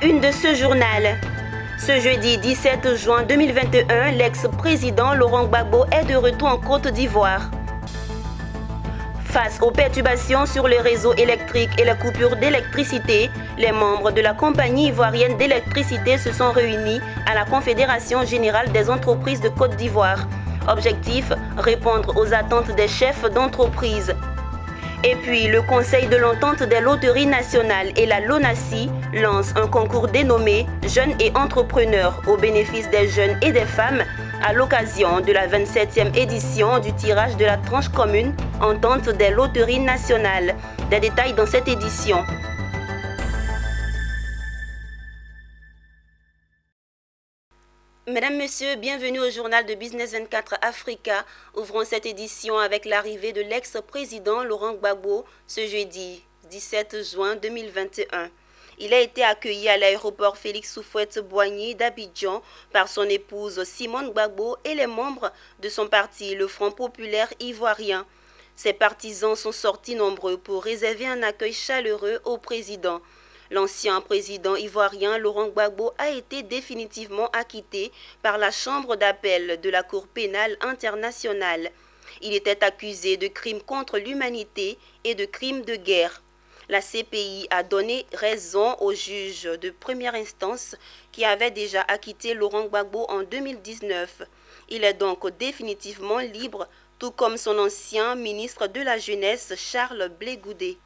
la une de ce journal. Ce jeudi 17 juin 2021, l'ex-président Laurent Gbagbo est de retour en Côte d'Ivoire. Face aux perturbations sur le réseau électrique et la coupure d'électricité, les membres de la compagnie ivoirienne d'électricité se sont réunis à la Confédération générale des entreprises de Côte d'Ivoire. Objectif, répondre aux attentes des chefs d'entreprise. Et puis, le Conseil de l'entente des loteries nationales et la LONASI lance un concours dénommé Jeunes et entrepreneurs au bénéfice des jeunes et des femmes à l'occasion de la 27e édition du tirage de la tranche commune Entente des loteries nationales. Des détails dans cette édition. Mesdames, Messieurs, bienvenue au journal de Business 24 Africa. Ouvrons cette édition avec l'arrivée de l'ex-président Laurent Gbagbo ce jeudi 17 juin 2021. Il a été accueilli à l'aéroport Félix Houphouët-Boigny d'Abidjan par son épouse Simone Gbagbo et les membres de son parti, le Front populaire ivoirien. Ses partisans sont sortis nombreux pour réserver un accueil chaleureux au président. L'ancien président ivoirien Laurent Gbagbo a été définitivement acquitté par la Chambre d'appel de la Cour pénale internationale. Il était accusé de crimes contre l'humanité et de crimes de guerre. La CPI a donné raison au juge de première instance qui avait déjà acquitté Laurent Gbagbo en 2019. Il est donc définitivement libre, tout comme son ancien ministre de la Jeunesse Charles Blé Goudé.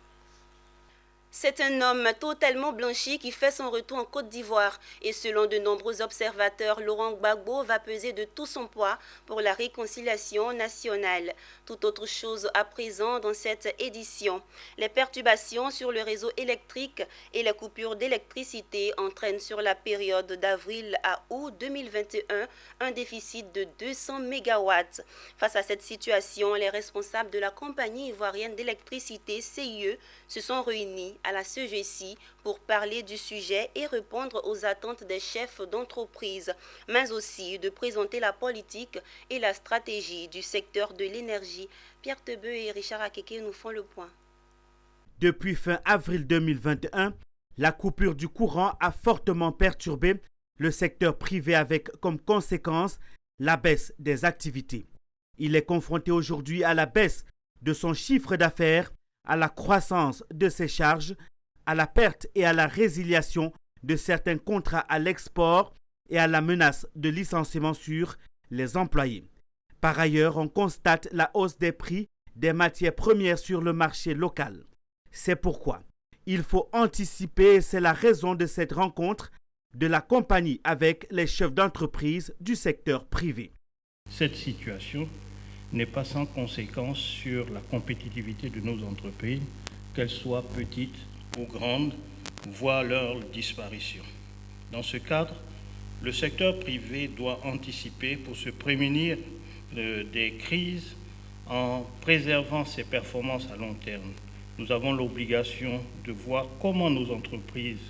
C'est un homme totalement blanchi qui fait son retour en Côte d'Ivoire et selon de nombreux observateurs, Laurent Gbagbo va peser de tout son poids pour la réconciliation nationale. Tout autre chose à présent dans cette édition. Les perturbations sur le réseau électrique et les coupures d'électricité entraînent sur la période d'avril à août 2021 un déficit de 200 MW. Face à cette situation, les responsables de la compagnie ivoirienne d'électricité CIE se sont réunis à la CGC pour parler du sujet et répondre aux attentes des chefs d'entreprise, mais aussi de présenter la politique et la stratégie du secteur de l'énergie. Pierre Tebeu et Richard Akeke nous font le point. Depuis fin avril 2021, la coupure du courant a fortement perturbé le secteur privé avec comme conséquence la baisse des activités. Il est confronté aujourd'hui à la baisse de son chiffre d'affaires, à la croissance de ses charges, à la perte et à la résiliation de certains contrats à l'export et à la menace de licenciement sur les employés. Par ailleurs, on constate la hausse des prix des matières premières sur le marché local. C'est pourquoi il faut anticiper et c'est la raison de cette rencontre de la compagnie avec les chefs d'entreprise du secteur privé. Cette situation n'est pas sans conséquence sur la compétitivité de nos entreprises, qu'elles soient petites ou grandes, voire leur disparition. Dans ce cadre, le secteur privé doit anticiper pour se prémunir des crises en préservant ses performances à long terme. Nous avons l'obligation de voir comment nos entreprises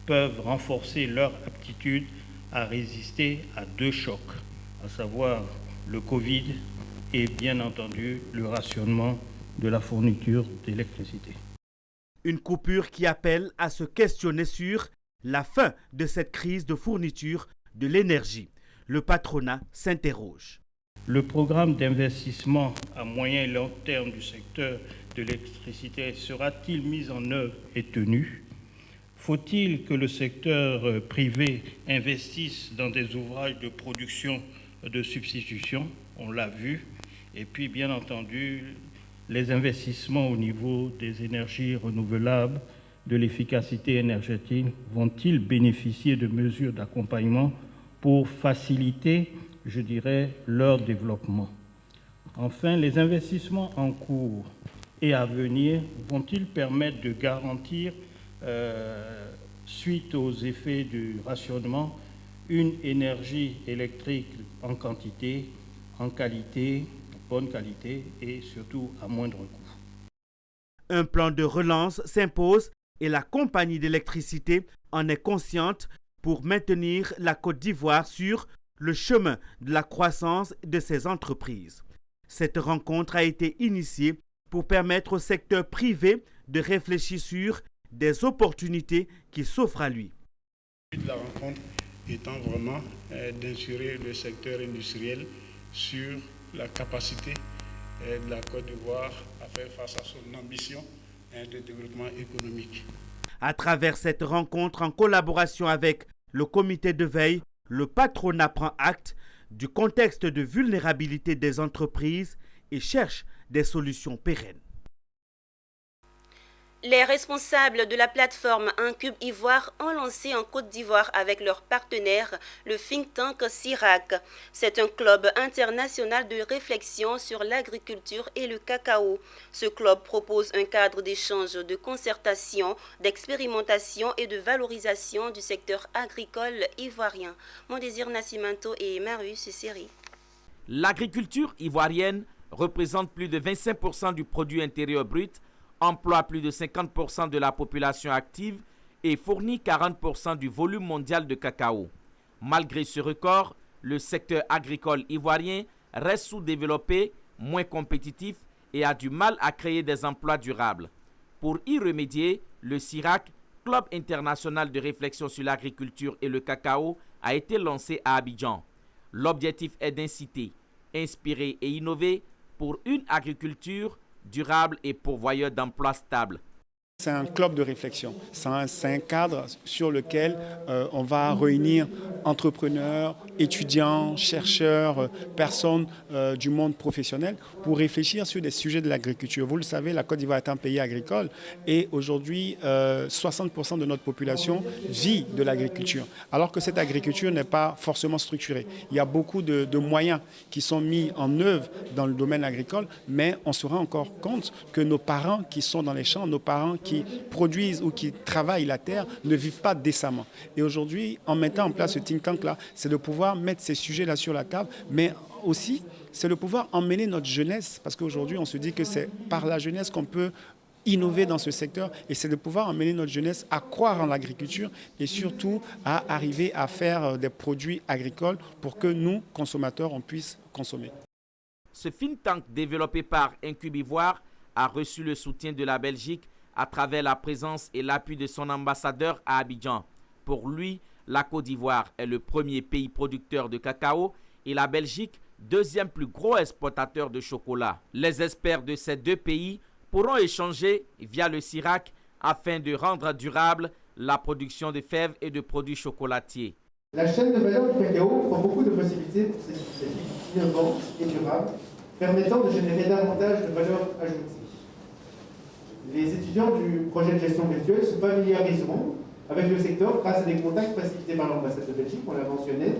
peuvent renforcer leur aptitude à résister à deux chocs, à savoir le Covid et bien entendu le rationnement de la fourniture d'électricité. Une coupure qui appelle à se questionner sur la fin de cette crise de fourniture de l'énergie. Le patronat s'interroge. Le programme d'investissement à moyen et long terme du secteur de l'électricité sera-t-il mis en œuvre et tenu? Faut-il que le secteur privé investisse dans des ouvrages de production de substitution? On l'a vu. Et puis, bien entendu, les investissements au niveau des énergies renouvelables, de l'efficacité énergétique, vont-ils bénéficier de mesures d'accompagnement pour faciliter, je dirais, leur développement? Enfin, les investissements en cours et à venir vont-ils permettre de garantir, suite aux effets du rationnement, une énergie électrique en quantité, en qualité, bonne qualité et surtout à moindre coût. Un plan de relance s'impose et la compagnie d'électricité en est consciente pour maintenir la Côte d'Ivoire sur le chemin de la croissance de ses entreprises. Cette rencontre a été initiée pour permettre au secteur privé de réfléchir sur des opportunités qui s'offrent à lui. Le but de la rencontre étant vraiment d'insurer le secteur industriel sur la capacité de la Côte d'Ivoire à faire face à son ambition de développement économique. À travers cette rencontre, en collaboration avec le comité de veille, le patronat prend acte du contexte de vulnérabilité des entreprises et cherche des solutions pérennes. Les responsables de la plateforme Incube Ivoire ont lancé en Côte d'Ivoire avec leur partenaire le think tank CIRAC. C'est un club international de réflexion sur l'agriculture et le cacao. Ce club propose un cadre d'échange, de concertation, d'expérimentation et de valorisation du secteur agricole ivoirien. Mondésir Nascimento et Marius Seri. L'agriculture ivoirienne représente plus de 25% du produit intérieur brut, emploie plus de 50% de la population active et fournit 40% du volume mondial de cacao. Malgré ce record, le secteur agricole ivoirien reste sous-développé, moins compétitif et a du mal à créer des emplois durables. Pour y remédier, le CIRAC, Club international de réflexion sur l'agriculture et le cacao, a été lancé à Abidjan. L'objectif est d'inciter, inspirer et innover pour une agriculture durable et pourvoyeur d'emplois stables. C'est un club de réflexion, c'est un cadre sur lequel on va réunir entrepreneurs, étudiants, chercheurs, personnes du monde professionnel pour réfléchir sur des sujets de l'agriculture. Vous le savez, la Côte d'Ivoire est un pays agricole et aujourd'hui 60% de notre population vit de l'agriculture, alors que cette agriculture n'est pas forcément structurée. Il y a beaucoup de moyens qui sont mis en œuvre dans le domaine agricole, mais on se rend encore compte que nos parents qui sont dans les champs, nos parents qui produisent ou qui travaillent la terre ne vivent pas décemment. Et aujourd'hui, en mettant en place ce think tank-là, c'est de pouvoir mettre ces sujets-là sur la table, mais aussi, c'est de pouvoir emmener notre jeunesse, parce qu'aujourd'hui, on se dit que c'est par la jeunesse qu'on peut innover dans ce secteur, et c'est de pouvoir emmener notre jeunesse à croire en l'agriculture et surtout à arriver à faire des produits agricoles pour que nous, consommateurs, on puisse consommer. Ce think tank développé par Incube Ivoire a reçu le soutien de la Belgique à travers la présence et l'appui de son ambassadeur à Abidjan. Pour lui, la Côte d'Ivoire est le premier pays producteur de cacao et la Belgique, deuxième plus gros exportateur de chocolat. Les experts de ces deux pays pourront échanger via le CIRAC afin de rendre durable la production de fèves et de produits chocolatiers. La chaîne de valeur du cacao offre beaucoup de possibilités pour ces initiatives innovantes et durables, permettant de générer davantage de valeur ajoutée. Les étudiants du projet de gestion virtuelle se familiariseront avec le secteur grâce à des contacts facilités par l'ambassade de Belgique, on l'a mentionné,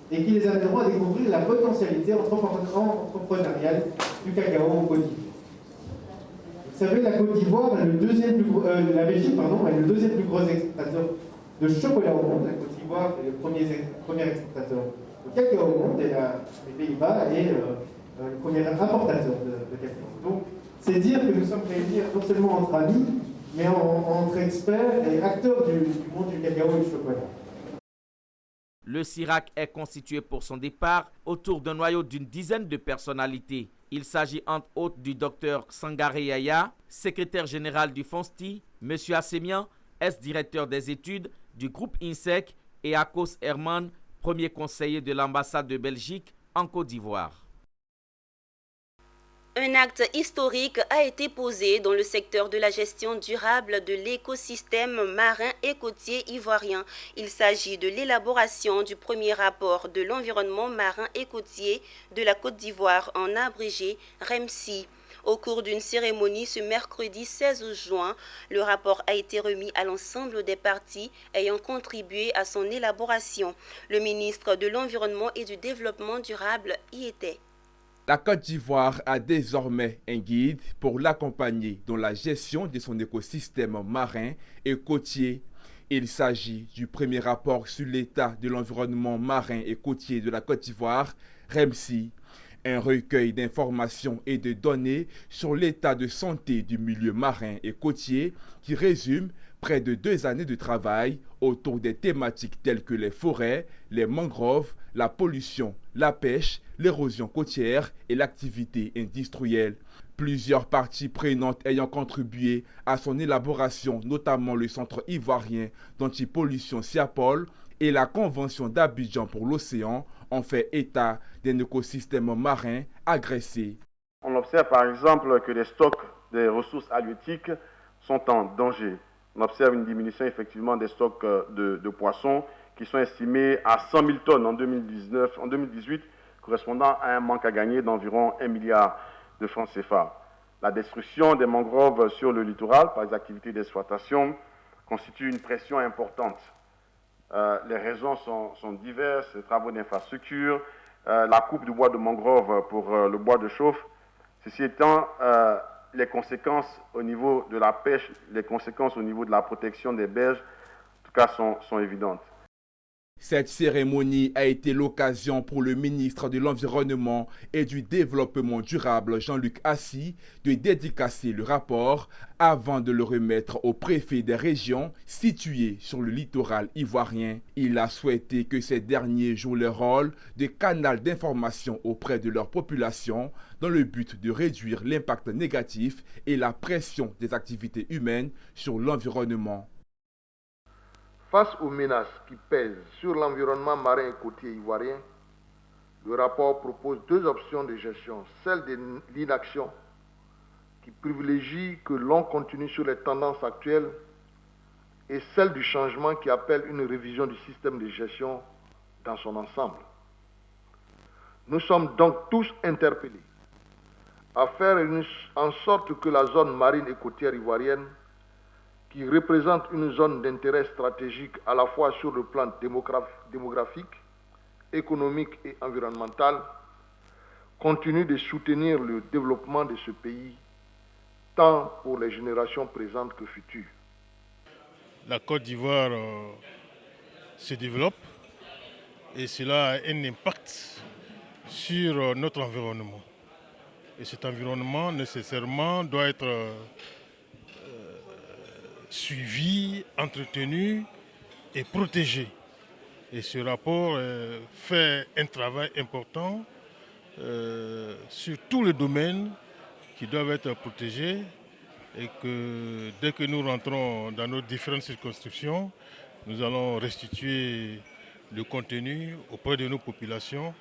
et qui les amèneront à découvrir la potentialité entrepreneuriale du cacao en Côte d'Ivoire. Vous savez, la Côte d'Ivoire, la Belgique, est le deuxième plus gros exportateur de chocolat au monde. La Côte d'Ivoire est le premier exportateur de cacao au monde, et les Pays-Bas est le premier importateur de cacao. Donc, c'est dire que nous sommes réunis non seulement entre amis, mais entre experts et acteurs du monde du cacao et du chocolat. Le CIRAC est constitué pour son départ autour d'un noyau d'une dizaine de personnalités. Il s'agit entre autres du Dr Sangaré Yaya, secrétaire général du FONSTI, M. Assemian, ex-directeur des études du groupe INSEC, et Akos Herman, premier conseiller de l'ambassade de Belgique en Côte d'Ivoire. Un acte historique a été posé dans le secteur de la gestion durable de l'écosystème marin et côtier ivoirien. Il s'agit de l'élaboration du premier rapport de l'environnement marin et côtier de la Côte d'Ivoire, en abrégé REMSI. Au cours d'une cérémonie ce mercredi 16 juin, le rapport a été remis à l'ensemble des parties ayant contribué à son élaboration. Le ministre de l'Environnement et du Développement durable y était. La Côte d'Ivoire a désormais un guide pour l'accompagner dans la gestion de son écosystème marin et côtier. Il s'agit du premier rapport sur l'état de l'environnement marin et côtier de la Côte d'Ivoire, REMSI, un recueil d'informations et de données sur l'état de santé du milieu marin et côtier qui résume Près de 2 années de travail autour des thématiques telles que les forêts, les mangroves, la pollution, la pêche, l'érosion côtière et l'activité industrielle. Plusieurs parties prenantes ayant contribué à son élaboration, notamment le Centre ivoirien d'antipollution SIAPOL et la Convention d'Abidjan pour l'océan, ont fait état d'un écosystème marin agressé. On observe par exemple que les stocks des ressources halieutiques sont en danger. On observe une diminution effectivement des stocks de poissons qui sont estimés à 100 000 tonnes en 2018, correspondant à un manque à gagner d'environ 1 milliard de francs CFA. La destruction des mangroves sur le littoral par les activités d'exploitation constitue une pression importante. Les raisons sont diverses, les travaux d'infrastructure, la coupe du bois de mangrove pour le bois de chauffe. Ceci étant, les conséquences au niveau de la pêche, les conséquences au niveau de la protection des berges, en tout cas, sont évidentes. Cette cérémonie a été l'occasion pour le ministre de l'Environnement et du Développement durable, Jean-Luc Assy, de dédicacer le rapport avant de le remettre au préfet des régions situées sur le littoral ivoirien. Il a souhaité que ces derniers jouent leur rôle de canal d'information auprès de leur population dans le but de réduire l'impact négatif et la pression des activités humaines sur l'environnement. Face aux menaces qui pèsent sur l'environnement marin et côtier ivoirien, le rapport propose 2 options de gestion. Celle de l'inaction, qui privilégie que l'on continue sur les tendances actuelles, et celle du changement qui appelle une révision du système de gestion dans son ensemble. Nous sommes donc tous interpellés à faire en sorte que la zone marine et côtière ivoirienne, qui représente une zone d'intérêt stratégique à la fois sur le plan démographique, économique et environnemental, continue de soutenir le développement de ce pays, tant pour les générations présentes que futures. La Côte d'Ivoire se développe et cela a un impact sur notre environnement. Et cet environnement, nécessairement, doit être suivi, entretenu et protégé. Et ce rapport fait un travail important sur tous les domaines qui doivent être protégés et que dès que nous rentrons dans nos différentes circonscriptions, nous allons restituer le contenu auprès de nos populations.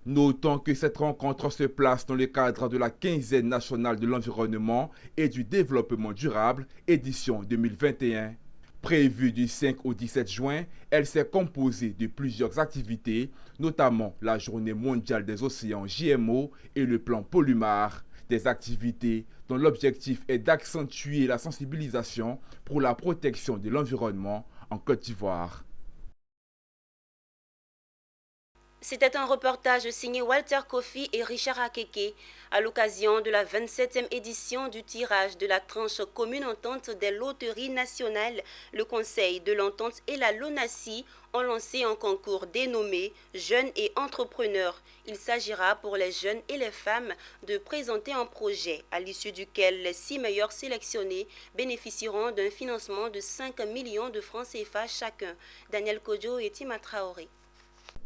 Notons que cette rencontre se place dans le cadre de la quinzaine nationale de l'environnement et du développement durable, édition 2021. Prévue du 5 au 17 juin, elle s'est composée de plusieurs activités, notamment la Journée mondiale des océans JMO et le plan Polumar. Des activités dont l'objectif est d'accentuer la sensibilisation pour la protection de l'environnement en Côte d'Ivoire. C'était un reportage signé Walter Kofi et Richard Akeke à l'occasion de la 27e édition du tirage de la tranche commune entente des loteries nationales. Le Conseil de l'entente et la LONASI ont lancé un concours dénommé Jeunes et Entrepreneurs. Il s'agira pour les jeunes et les femmes de présenter un projet à l'issue duquel les 6 meilleurs sélectionnés bénéficieront d'un financement de 5 millions de francs CFA chacun. Daniel Kodjo et Tima Traoré.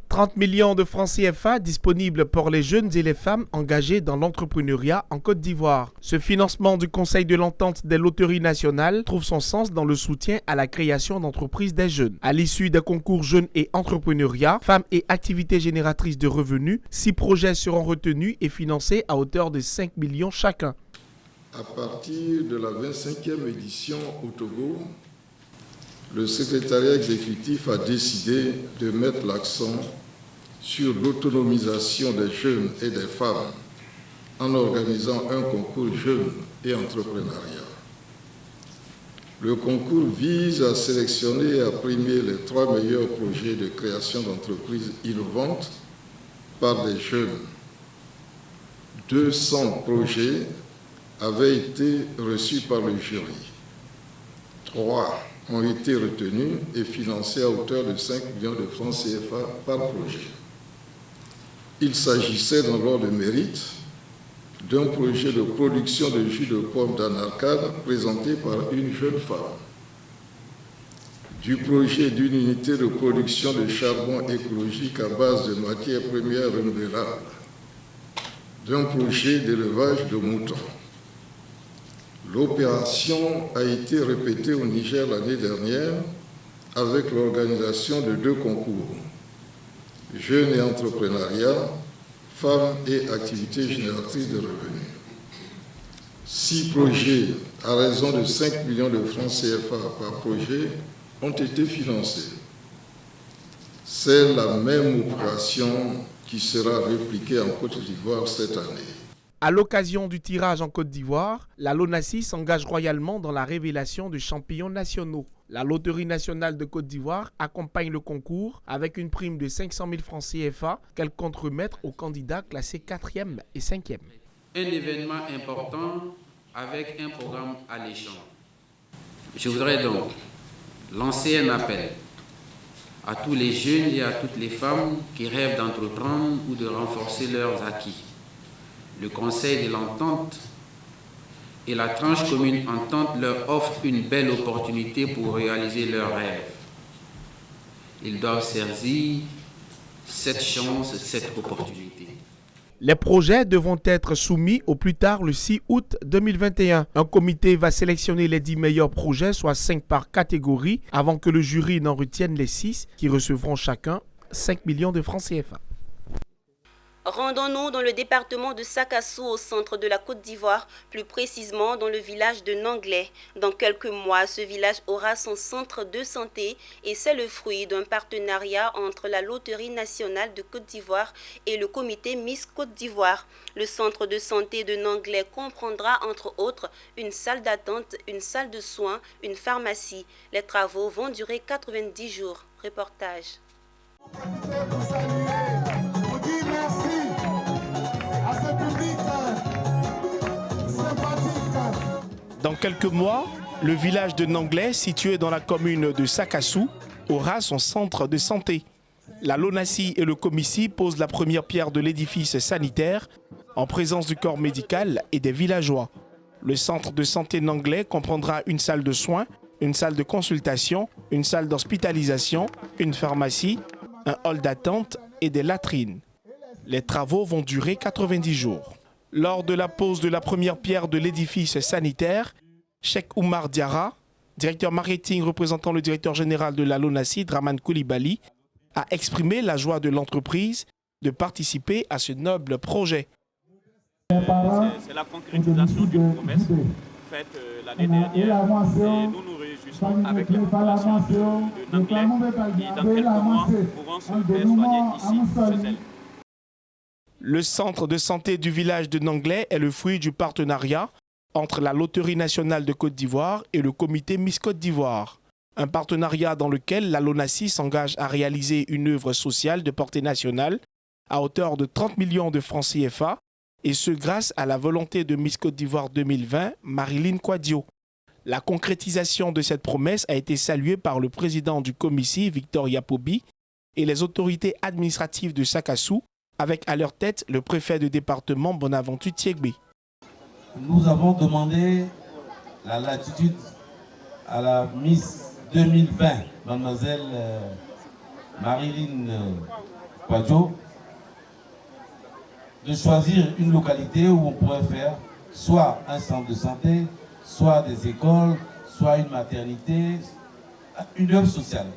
30 millions de francs CFA disponibles pour les jeunes et les femmes engagés dans l'entrepreneuriat en Côte d'Ivoire. Ce financement du Conseil de l'entente des loteries nationales trouve son sens dans le soutien à la création d'entreprises des jeunes. À l'issue des concours jeunes et entrepreneuriat, femmes et activités génératrices de revenus, 6 projets seront retenus et financés à hauteur de 5 millions chacun. À partir de la 25e édition au Togo, le secrétariat exécutif a décidé de mettre l'accent sur l'autonomisation des jeunes et des femmes en organisant un concours jeunes et entrepreneuriat. Le concours vise à sélectionner et à primer les 3 meilleurs projets de création d'entreprises innovantes par des jeunes. 200 projets avaient été reçus par le jury. 3 ont été retenus et financés à hauteur de 5 millions de francs CFA par projet. Il s'agissait dans l'ordre de mérite d'un projet de production de jus de pomme d'Anarcade présenté par une jeune femme, du projet d'une unité de production de charbon écologique à base de matières premières renouvelables, d'un projet d'élevage de moutons. L'opération a été répétée au Niger l'année dernière avec l'organisation de 2 concours, Jeunes et entrepreneuriat, femmes et activités génératrices de revenus. 6 projets à raison de 5 millions de francs CFA par projet ont été financés. C'est la même opération qui sera répliquée en Côte d'Ivoire cette année. À l'occasion du tirage en Côte d'Ivoire, la LONASI s'engage royalement dans la révélation de champions nationaux. La Loterie nationale de Côte d'Ivoire accompagne le concours avec une prime de 500 000 francs CFA qu'elle compte remettre aux candidats classés 4e et 5e. Un événement important avec un programme alléchant. Je voudrais donc lancer un appel à tous les jeunes et à toutes les femmes qui rêvent d'entreprendre ou de renforcer leurs acquis. Le Conseil de l'Entente et la tranche commune Entente leur offrent une belle opportunité pour réaliser leurs rêves. Ils doivent saisir cette chance, cette opportunité. Les projets devront être soumis au plus tard le 6 août 2021. Un comité va sélectionner les 10 meilleurs projets, soit 5 par catégorie, avant que le jury n'en retienne les 6 qui recevront chacun 5 millions de francs CFA. Rendons-nous dans le département de Sakassou, au centre de la Côte d'Ivoire, plus précisément dans le village de Nanglais. Dans quelques mois, ce village aura son centre de santé et c'est le fruit d'un partenariat entre la Loterie nationale de Côte d'Ivoire et le comité Miss Côte d'Ivoire. Le centre de santé de Nanglais comprendra entre autres une salle d'attente, une salle de soins, une pharmacie. Les travaux vont durer 90 jours. Reportage. Dans quelques mois, le village de Nanglais, situé dans la commune de Sakassou, aura son centre de santé. La LONASI et le COMICI posent la première pierre de l'édifice sanitaire en présence du corps médical et des villageois. Le centre de santé Nanglais comprendra une salle de soins, une salle de consultation, une salle d'hospitalisation, une pharmacie, un hall d'attente et des latrines. Les travaux vont durer 90 jours. Lors de la pose de la première pierre de l'édifice sanitaire, Cheikh Oumar Diarra, directeur marketing représentant le directeur général de la LONASI, Draman Koulibaly, a exprimé la joie de l'entreprise de participer à ce noble projet. C'est la concrétisation d'une promesse faite l'année dernière et nous nous réjouissons avec les populations de Nanglais qui dans quelques mois pourront se faire soigner ici chez elles. Le centre de santé du village de Nanglais est le fruit du partenariat entre la Loterie nationale de Côte d'Ivoire et le comité Miss Côte d'Ivoire. Un partenariat dans lequel la LONASI s'engage à réaliser une œuvre sociale de portée nationale à hauteur de 30 millions de francs CFA, et ce grâce à la volonté de Miss Côte d'Ivoire 2020, Marilyn Kouadio. La concrétisation de cette promesse a été saluée par le président du COMICI, Victor Yapobi, et les autorités administratives de Sakassou, avec à leur tête le préfet de département Bonaventure Thiégbé. Nous avons demandé la latitude à la Miss 2020, mademoiselle Marilyn Kouadio, de choisir une localité où on pourrait faire soit un centre de santé, soit des écoles, soit une maternité, une œuvre sociale.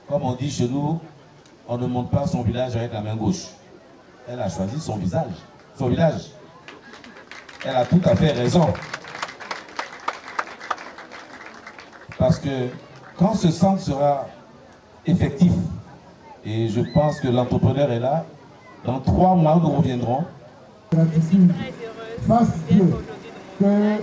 Comme on dit chez nous, on ne monte pas son village avec la main gauche. Elle a choisi son village. Elle a tout à fait raison. Parce que quand ce centre sera effectif, et je pense que l'entrepreneur est là, dans 3 mois, nous reviendrons. Fasse Dieu que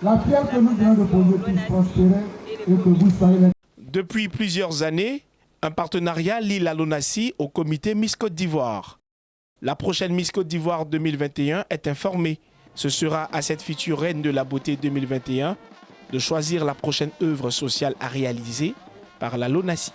la pierre que nous venons de poser puisse prospérer et que vous soyez... Depuis plusieurs années, un partenariat lie la LONASI au comité Miss Côte d'Ivoire. La prochaine Miss Côte d'Ivoire 2021 est informée. Ce sera à cette future reine de la beauté 2021 de choisir la prochaine œuvre sociale à réaliser par la LONASI.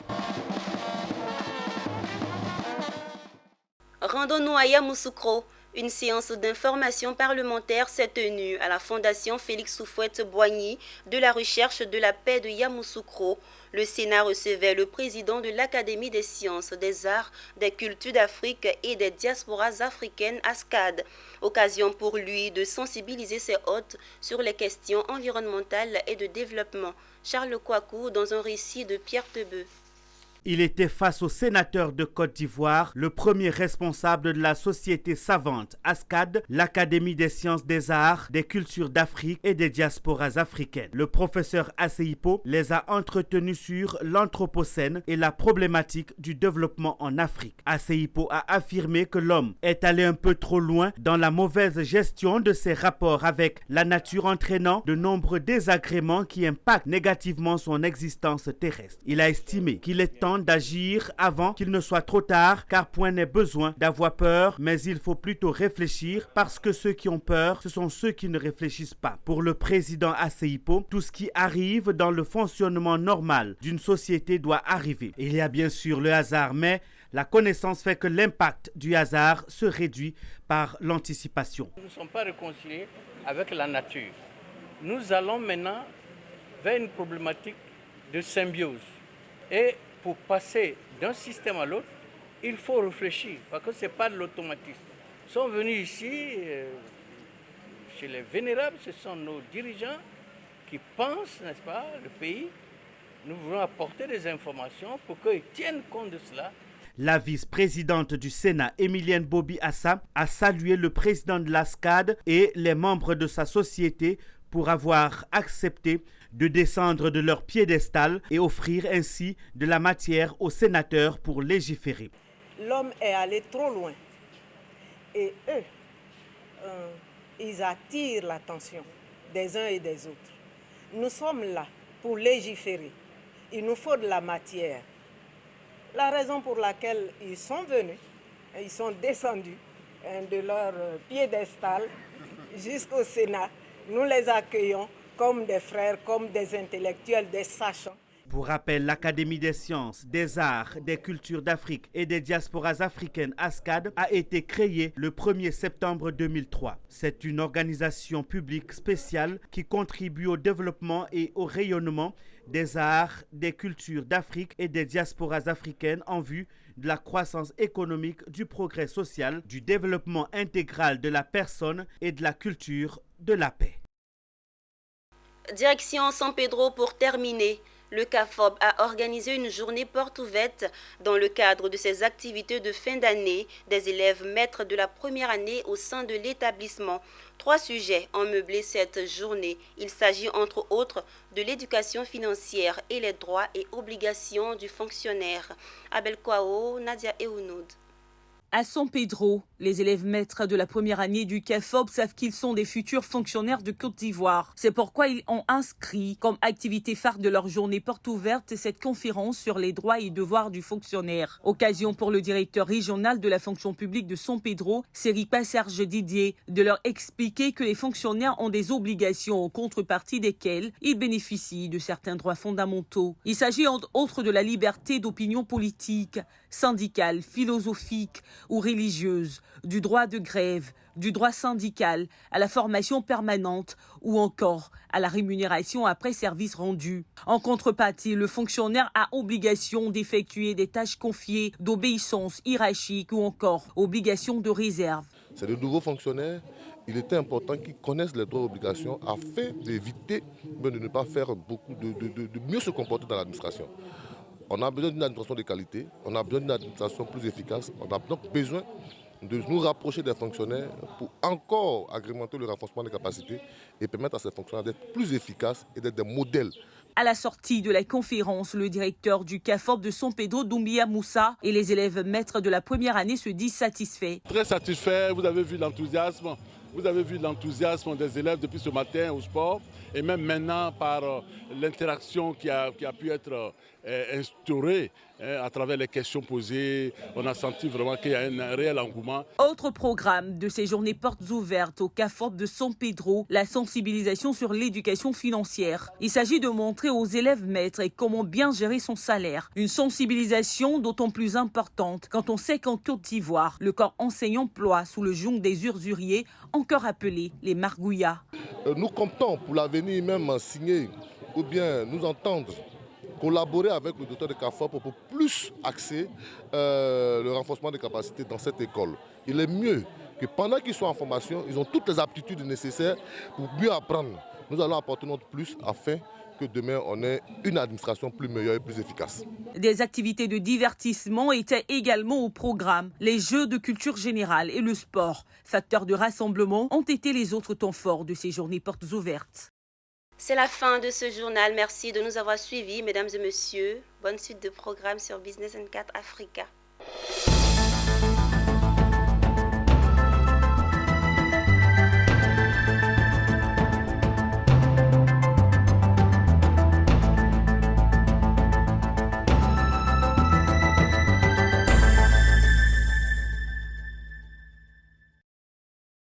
Rendons-nous à Yamoussoukro. Une séance d'information parlementaire s'est tenue à la Fondation Félix Houphouët-Boigny de la recherche de la paix de Yamoussoukro. Le Sénat recevait le président de l'Académie des sciences, des arts, des cultures d'Afrique et des diasporas africaines, ASCAD. Occasion pour lui de sensibiliser ses hôtes sur les questions environnementales et de développement. Charles Kouakou dans un récit de Pierre Tebeu. Il était face au sénateur de Côte d'Ivoire, le premier responsable de la société savante ASCAD, l'Académie des sciences des arts, des cultures d'Afrique et des diasporas africaines. Le professeur Asseipo les a entretenus sur l'anthropocène et la problématique du développement en Afrique. Asseipo a affirmé que l'homme est allé un peu trop loin dans la mauvaise gestion de ses rapports avec la nature, entraînant de nombreux désagréments qui impactent négativement son existence terrestre. Il a estimé qu'il est temps d'agir avant qu'il ne soit trop tard, car point n'est besoin d'avoir peur, mais il faut plutôt réfléchir, parce que ceux qui ont peur, ce sont ceux qui ne réfléchissent pas. Pour le président Asseipo, tout ce qui arrive dans le fonctionnement normal d'une société doit arriver. Il y a bien sûr le hasard, mais la connaissance fait que l'impact du hasard se réduit par l'anticipation. Nous ne sommes pas réconciliés avec la nature. Nous allons maintenant vers une problématique de symbiose. Et pour passer d'un système à l'autre, il faut réfléchir, parce que ce n'est pas de l'automatisme. Ils sont venus ici, chez les vénérables, ce sont nos dirigeants qui pensent, n'est-ce pas, le pays. Nous voulons apporter des informations pour qu'ils tiennent compte de cela. La vice-présidente du Sénat, Emilienne Bobi Assa, a salué le président de l'ASCAD et les membres de sa société pour avoir accepté de descendre de leur piédestal et offrir ainsi de la matière aux sénateurs pour légiférer. L'homme est allé trop loin et eux, ils attirent l'attention des uns et des autres. Nous sommes là pour légiférer. Il nous faut de la matière. La raison pour laquelle ils sont venus, ils sont descendus de leur piédestal jusqu'au Sénat, nous les accueillons comme des frères, comme des intellectuels, des sachants. Pour rappel, l'Académie des sciences, des arts, des cultures d'Afrique et des diasporas africaines ASCAD a été créée le 1er septembre 2003. C'est une organisation publique spéciale qui contribue au développement et au rayonnement des arts, des cultures d'Afrique et des diasporas africaines en vue de la croissance économique, du progrès social, du développement intégral de la personne et de la culture de la paix. Direction San Pedro pour terminer. Le CAFOB a organisé une journée porte ouverte dans le cadre de ses activités de fin d'année des élèves maîtres de la première année au sein de l'établissement. 3 sujets ont meublé cette journée. Il s'agit entre autres de l'éducation financière et les droits et obligations du fonctionnaire. Abel Kouao, Nadia Eounoud. À San Pedro, les élèves maîtres de la première année du CAFOB savent qu'ils sont des futurs fonctionnaires de Côte d'Ivoire. C'est pourquoi ils ont inscrit comme activité phare de leur journée porte ouverte cette conférence sur les droits et devoirs du fonctionnaire. Occasion pour le directeur régional de la fonction publique de San Pedro, Seripa Serge Didier, de leur expliquer que les fonctionnaires ont des obligations en contrepartie desquelles ils bénéficient de certains droits fondamentaux. Il s'agit entre autres de la liberté d'opinion politique, syndicale, philosophique ou religieuse, du droit de grève, du droit syndical, à la formation permanente ou encore à la rémunération après service rendu. En contrepartie, le fonctionnaire a obligation d'effectuer des tâches confiées, d'obéissance hiérarchique ou encore obligation de réserve. C'est de nouveaux fonctionnaires. Il était important qu'ils connaissent les droits et obligations afin d'éviter de ne pas faire de mieux se comporter dans l'administration. On a besoin d'une administration de qualité, on a besoin d'une administration plus efficace, on a donc besoin de nous rapprocher des fonctionnaires pour encore agrémenter le renforcement des capacités et permettre à ces fonctionnaires d'être plus efficaces et d'être des modèles. À la sortie de la conférence, le directeur du CAFOB de San Pedro, Doumbia Moussa, et les élèves maîtres de la première année se disent satisfaits. Très satisfaits, vous avez vu l'enthousiasme Vous avez vu l'enthousiasme des élèves depuis ce matin au sport et même maintenant par l'interaction qui a pu être instaurée à travers les questions posées. On a senti vraiment qu'il y a un réel engouement. Autre programme de ces journées portes ouvertes au CAFOP de San Pedro, la sensibilisation sur l'éducation financière. Il s'agit de montrer aux élèves maîtres comment bien gérer son salaire. Une sensibilisation d'autant plus importante quand on sait qu'en Côte d'Ivoire, le corps enseignant ploie sous le joug des usuriers, encore appelés les margouillas. Nous comptons pour l'avenir même signer ou bien nous entendre collaborer avec le docteur de CAFOP pour plus axer le renforcement des capacités dans cette école. Il est mieux que pendant qu'ils sont en formation, ils ont toutes les aptitudes nécessaires pour mieux apprendre. Nous allons apporter notre plus afin que demain on ait une administration plus meilleure et plus efficace. Des activités de divertissement étaient également au programme. Les jeux de culture générale et le sport, facteurs de rassemblement, ont été les autres temps forts de ces journées portes ouvertes. C'est la fin de ce journal. Merci de nous avoir suivis, mesdames et messieurs. Bonne suite de programmes sur Business 24 Africa.